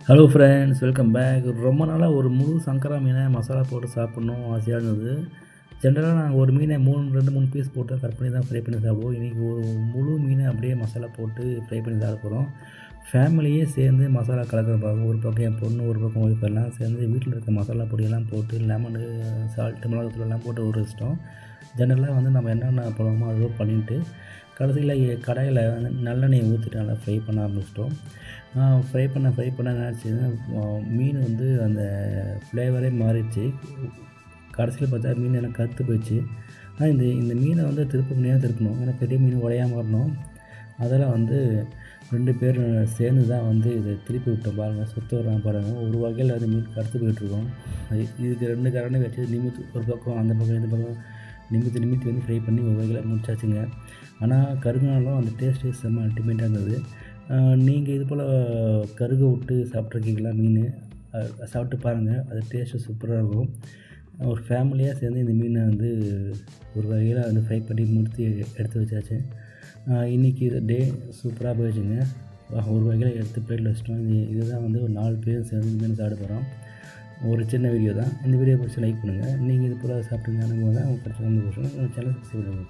Hello friends, welcome back. ரொம்ப நாளாக ஒரு முழு சங்கரா மீனை மசாலா போட்டு சாப்பிட்ணும் ஆசையாக இருந்தது. ஜென்ரலாக நாங்கள் ஒரு மீனை 3 பீஸ் போட்டு கட் பண்ணி தான் ஃப்ரை பண்ணி சாப்பிடுவோம். இன்றைக்கி ஒரு முழு மீனை அப்படியே மசாலா போட்டு ஃப்ரை பண்ணி சாப்பிட போகிறோம். ஃபேமிலியே சேர்ந்து மசாலா கலக்கிற பார்க்கும். ஒரு பக்கம் என் பொண்ணு, ஒரு பக்கம் ஒய்ஃப் எல்லாம் சேர்ந்து வீட்டில் இருக்க மசாலா பொடியெல்லாம் போட்டு லெமனு, சால்ட்டு, மிளகாத்தூள்லாம் போட்டு ஒரு இஷ்டம். ஜென்ரலாக வந்து நம்ம என்னென்ன போடுவோமோ அதோ பண்ணிவிட்டு கடைசியில் கடாயில் வந்து நல்லெண்ணெயை ஊற்றிட்டு நல்லா ஃப்ரை பண்ண ஆரம்பிச்சிட்டோம். ஃப்ரை பண்ண என்னாச்சுன்னா மீன் வந்து அந்த ஃப்ளேவரே மாறிடுச்சு. கடைசியில் பார்த்தா மீன் எல்லாம் கருத்து போயிடுச்சு. ஆனால் இந்த மீனை வந்து திருப்ப முடியாமல் திருப்பணும், ஏன்னா பெரிய மீன் உடையாமல் வரணும். அதெல்லாம் வந்து 2 பேர் சேர்ந்து தான் வந்து இதை திருப்பி விட்டோம். பாருங்கள், சுற்று வராங்க பாருங்கள். ஒரு வகையில் அது மீன் கருத்து போயிட்டுருக்கோம். இதுக்கு 2 கரண்டி வச்சு நிமித்து ஒரு பக்கம் அந்த பக்கம் இந்த பக்கம் நிமித்தி வந்து ஃப்ரை பண்ணி ஒரு வகையில் முடிச்சாச்சுங்க. ஆனால் கருங்கினாலும் அந்த டேஸ்ட்டு செம்ம அல்டிமேட்டாக இருந்தது. நீங்கள் இது போல் கருக விட்டு சாப்பிட்ருக்கீங்களா மீன்? சாப்பிட்டு பாருங்கள், அது டேஸ்ட்டு சூப்பராக இருக்கும். ஒரு ஃபேமிலியாக சேர்ந்து இந்த மீனை வந்து ஒரு வகையில் வந்து ஃப்ரை பண்ணி முடித்து எடுத்து வச்சாச்சு. இன்றைக்கி டே சூப்பராக போயிடுச்சுங்க. ஒரு வகையில் எடுத்து பிளேட்டில் வச்சிட்டோம். இதுதான் வந்து ஒரு 4 பேர் சேர்ந்து இந்த மீன் சாப்பிட போகிறோம். ஒரு சின்ன வீடியோ தான். இந்த வீடியோ பிடிச்சி லைக் பண்ணுங்கள். நீங்கள் இது போல் சாப்பிட்டீங்கன்னா தான் உங்களுக்கு கிடச்ச சந்தோஷம். சேனல் சப்ஸ்கிரைப் பண்ணுங்கள்.